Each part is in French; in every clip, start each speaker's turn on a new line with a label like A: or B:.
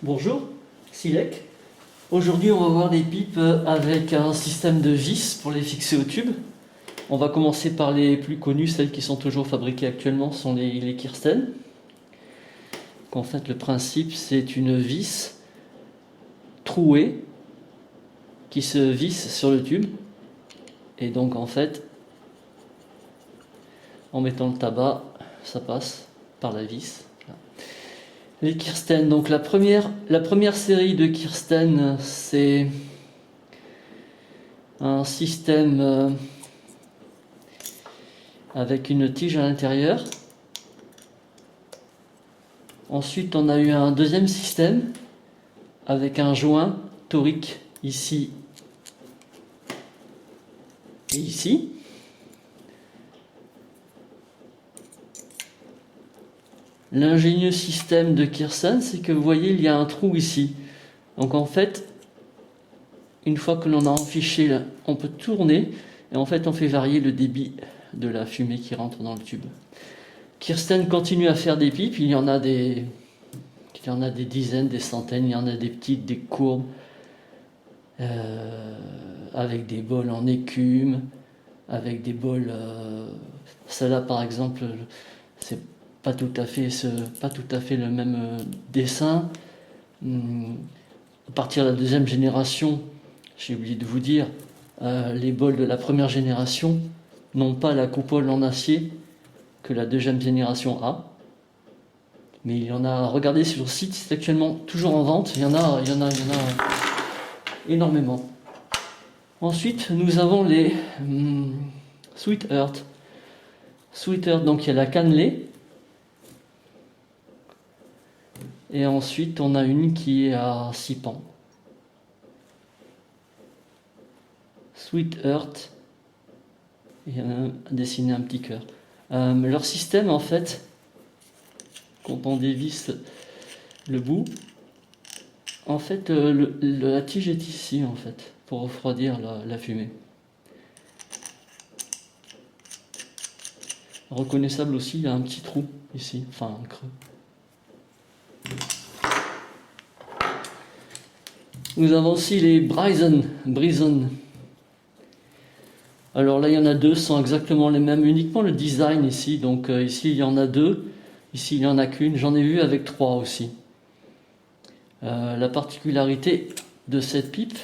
A: Bonjour, Silek. Aujourd'hui, on va voir des pipes avec un système de vis pour les fixer au tube. On va commencer par les plus connues, celles qui sont toujours fabriquées actuellement, sont les Kirsten. Donc, en fait, le principe, c'est une vis trouée qui se visse sur le tube. Et donc, en fait, en mettant le tabac, ça passe par la vis. Les Kirsten, donc la première série de Kirsten, c'est un système avec une tige à l'intérieur. Ensuite, on a eu un deuxième système avec un joint torique ici et ici. L'ingénieux système de Kirsten, c'est que vous voyez, il y a un trou ici. Donc en fait, une fois que l'on a enfiché, on peut tourner et en fait on fait varier le débit de la fumée qui rentre dans le tube. Kirsten continue à faire des pipes, il y en a des dizaines, des centaines, il y en a des petites, des courbes, avec des bols en écume, avec des bols... celle-là par exemple, c'est pas tout à fait le même dessin. À partir de la deuxième génération, j'ai oublié de vous dire, les bols de la première génération n'ont pas la coupole en acier que la deuxième génération a. Mais il y en a, regardez sur le site, c'est actuellement toujours en vente, il y en a énormément. Ensuite, nous avons les Sweet Earth. Sweet Earth, donc il y a la cannelée. Et ensuite, on a une qui est à 6 pans. Sweet Earth. Il y en a un dessiné un petit cœur. Leur système, en fait, quand on dévisse le bout, en fait, la tige est ici, en fait, pour refroidir la fumée. Reconnaissable aussi, il y a un petit trou ici, enfin un creux. Nous avons aussi les Bryson. Alors là, il y en a deux, sont exactement les mêmes, uniquement le design ici. Donc ici, il y en a deux, ici, il n'y en a qu'une. J'en ai vu avec trois aussi. La particularité de cette pipe,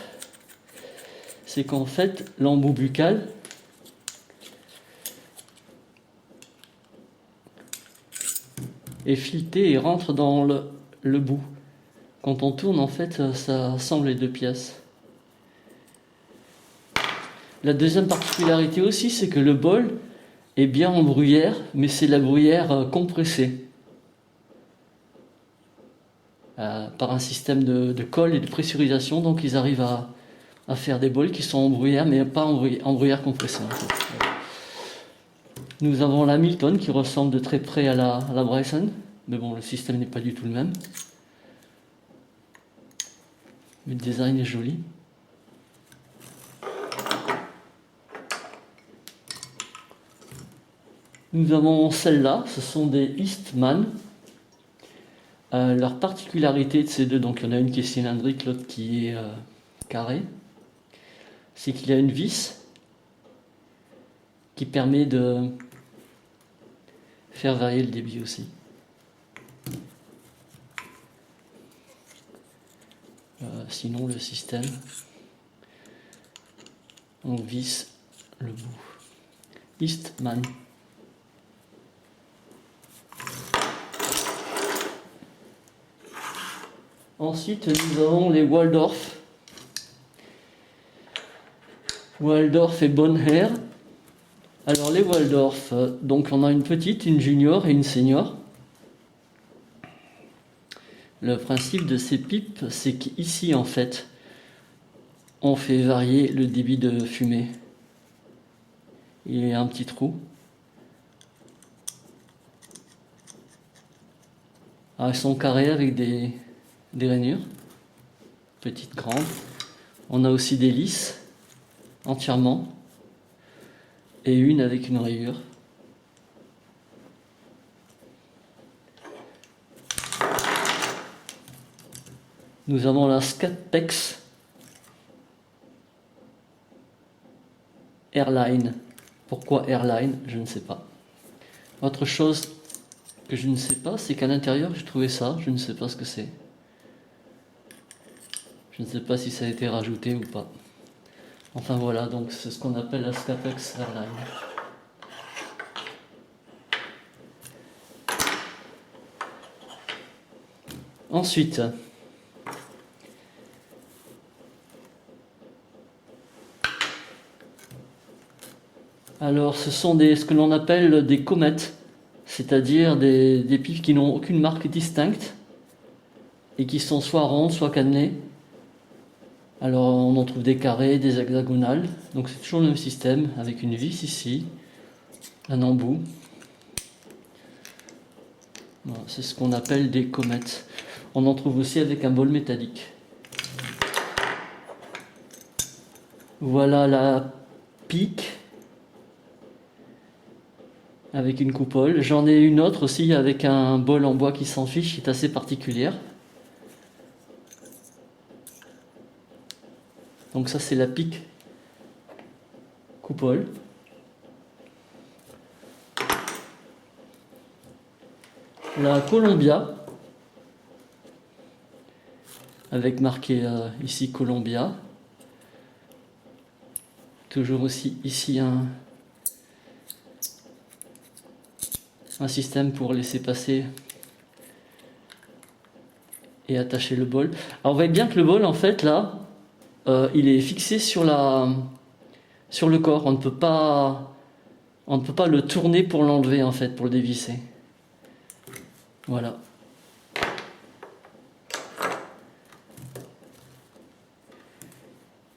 A: c'est qu'en fait, l'embout buccal est fileté et rentre dans le bout. Quand on tourne, en fait, ça assemble les deux pièces. La deuxième particularité aussi, c'est que le bol est bien en bruyère, mais c'est la bruyère compressée. Par un système de colle et de pressurisation, donc ils arrivent à faire des bols qui sont en bruyère, mais pas en bruyère compressée. En fait. Nous avons la Milton qui ressemble de très près à la Bryson, mais bon, le système n'est pas du tout le même. Le design est joli. Nous avons celle-là, ce sont des Eastman. Leur particularité de ces deux, donc il y en a une qui est cylindrique, l'autre qui est carrée, c'est qu'il y a une vis qui permet de faire varier le débit aussi. Sinon le système, on visse le bout. Eastman. Ensuite, nous avons les Waldorf. Waldorf et Bonher. Alors les Waldorf, donc on a une petite, une junior et une senior. Le principe de ces pipes, c'est qu'ici en fait, on fait varier le débit de fumée. Il y a un petit trou. Elles sont carrées avec des rainures, petites, grandes. On a aussi des lisses, entièrement, et une avec une rayure. Nous avons la Scatpex Airline. Pourquoi Airline? Je ne sais pas. Autre chose que je ne sais pas, c'est qu'à l'intérieur, j'ai trouvé ça. Je ne sais pas ce que c'est. Je ne sais pas si ça a été rajouté ou pas. Enfin voilà, donc c'est ce qu'on appelle la Scatpex Airline. Ensuite, alors ce sont ce que l'on appelle des comètes, c'est-à-dire des pipes qui n'ont aucune marque distincte et qui sont soit rondes, soit cadenées. Alors on en trouve des carrés, des hexagonales, donc c'est toujours le même système avec une vis ici, un embout. Voilà, c'est ce qu'on appelle des comètes. On en trouve aussi avec un bol métallique. Voilà la pique avec une coupole. J'en ai une autre aussi avec un bol en bois qui s'en fiche, qui est assez particulière. Donc ça c'est la pique coupole. La Columbia, avec marqué ici Columbia. Toujours aussi ici un système pour laisser passer et attacher le bol. Alors vous voyez bien que le bol en fait là, il est fixé sur le corps. On ne peut pas le tourner pour l'enlever en fait, pour le dévisser. Voilà.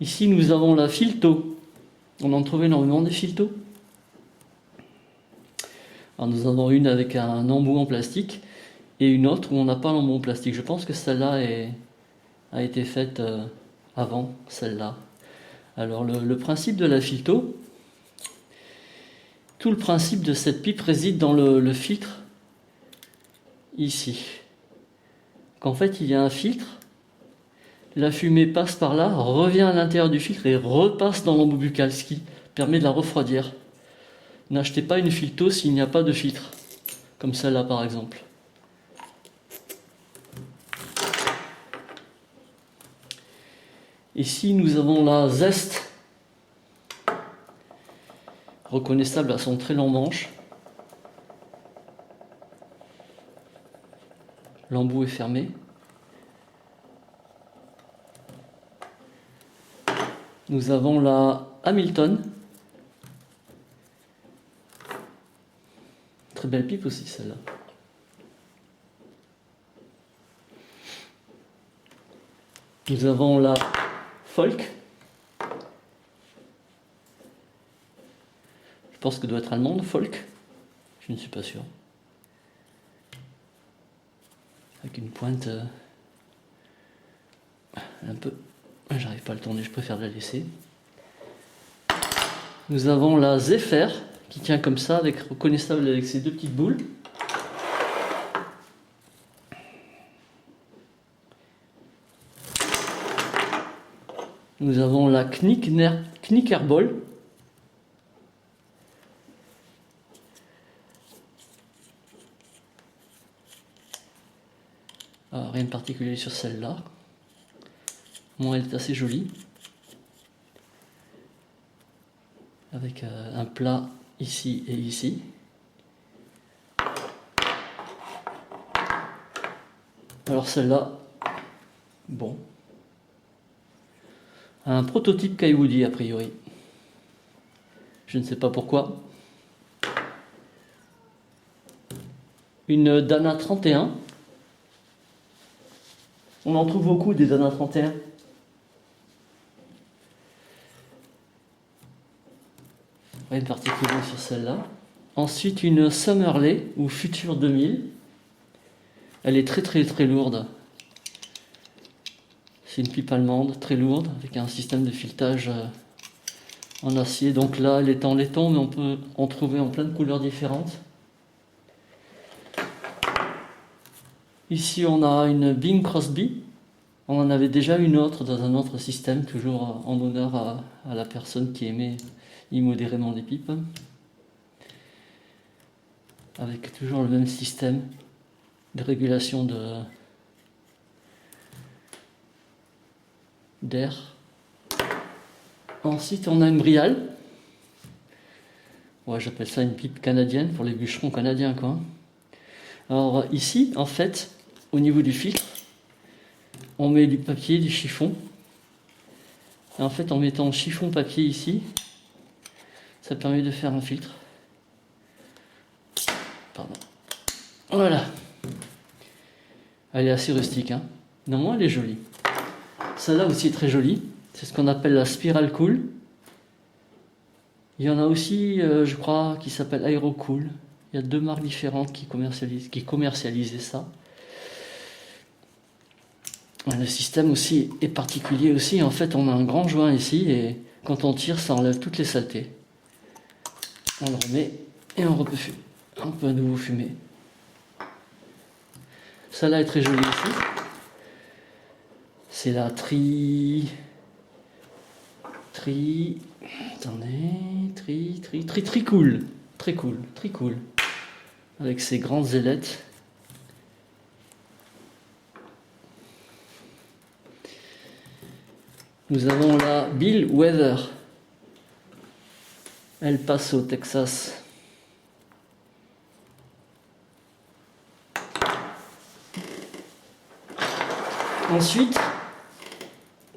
A: Ici nous avons la Filto. On en trouve énormément des Filto. Alors nous avons une avec un embout en plastique et une autre où on n'a pas l'embout en plastique. Je pense que celle-là a été faite avant celle-là. Alors le principe de la Filto, tout le principe de cette pipe réside dans le filtre ici. Qu'en fait il y a un filtre, la fumée passe par là, revient à l'intérieur du filtre et repasse dans l'embout buccal, ce qui permet de la refroidir. N'achetez pas une Filto s'il n'y a pas de filtre, comme celle-là par exemple. Ici nous avons la Zest, reconnaissable à son très long manche. L'embout est fermé. Nous avons la Hamilton. Très belle pipe aussi celle-là. Nous avons la Folk. Je pense que doit être allemande, Folk. Je ne suis pas sûr. Avec une pointe un peu... J'arrive pas à le tourner, je préfère la laisser. Nous avons la Zephyr qui tient comme ça, reconnaissable avec ses deux petites boules. Nous avons la Knickerball. Rien de particulier sur celle-là. Bon, elle est assez jolie. Avec un plat ici et ici. Alors celle-là, bon. Un prototype Kaiwoodi a priori. Je ne sais pas pourquoi. Une Dana 31. On en trouve beaucoup des Dana 31. Rien de particulier sur celle-là. Ensuite une Summerley ou Future 2000. Elle est très lourde. C'est une pipe allemande très lourde avec un système de filetage en acier. Donc là elle est en laiton mais on peut en trouver en plein de couleurs différentes. Ici on a une Bing Crosby On en avait déjà une autre dans un autre système, toujours en honneur à la personne qui aimait immodérément les pipes. Avec toujours le même système de régulation d'air. Ensuite, on a une Brial. Ouais, j'appelle ça une pipe canadienne pour les bûcherons canadiens, quoi. Alors ici, en fait, au niveau du filtre, on met du papier, du chiffon. Et en fait, en mettant chiffon papier ici, ça permet de faire un filtre. Pardon. Voilà. Elle est assez rustique, hein. Néanmoins, elle est jolie. Celle-là aussi est très jolie. C'est ce qu'on appelle la Spiral Cool. Il y en a aussi, je crois, qui s'appelle Aerocool. Il y a 2 marques différentes qui commercialisaient ça. Le système aussi est particulier aussi. En fait, on a un grand joint ici et quand on tire, ça enlève toutes les saletés. On le remet et on peut à nouveau fumer. Celle-là est très jolie aussi. C'est la Tricool. Très cool. Avec ses grandes ailettes. Nous avons la Bill Weather. Elle passe au Texas. Ensuite,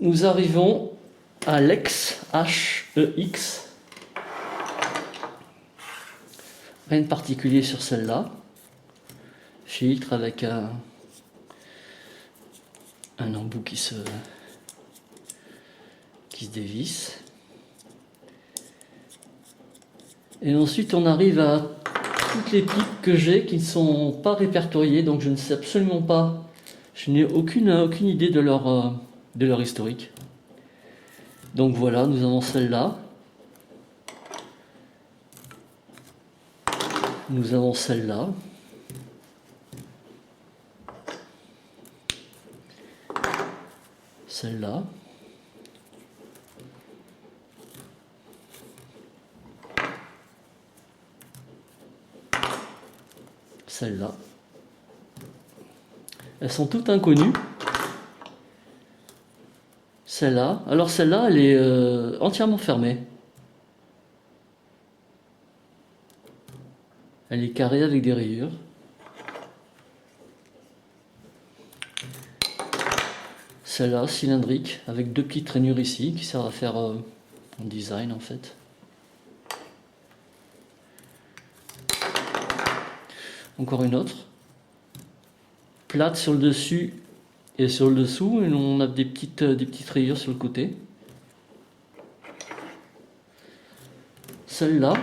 A: nous arrivons à l'Hex, H-E-X. Rien de particulier sur celle-là. Filtre avec un embout qui se dévisse. Et ensuite, on arrive à toutes les pipes que j'ai qui ne sont pas répertoriées, donc je ne sais absolument pas. Je n'ai aucune idée de leur historique. Donc voilà, nous avons celle-là. Nous avons celle-là. Celle-là. Celle-là. Elles sont toutes inconnues. Celle-là. Alors celle-là, elle est entièrement fermée. Elle est carrée avec des rayures. Celle-là, cylindrique, avec 2 petites rainures ici, qui servent à faire un design en fait. Encore une autre. Plate sur le dessus et sur le dessous, et on a des petites rayures sur le côté. Celle-là,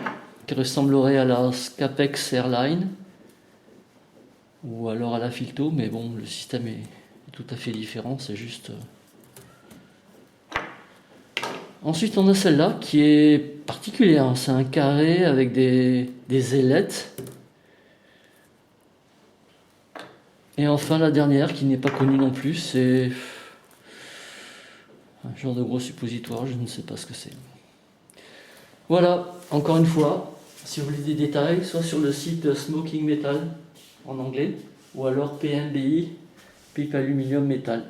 A: qui ressemblerait à la Scapex Airline, ou alors à la Filto, mais bon, le système est tout à fait différent, c'est juste... Ensuite, on a celle-là, qui est particulière, c'est un carré avec des ailettes. Et enfin la dernière qui n'est pas connue non plus, c'est un genre de gros suppositoire, je ne sais pas ce que c'est. Voilà, encore une fois, si vous voulez des détails, soit sur le site Smoking Metal en anglais, ou alors PMBI, Pipe Aluminium Metal.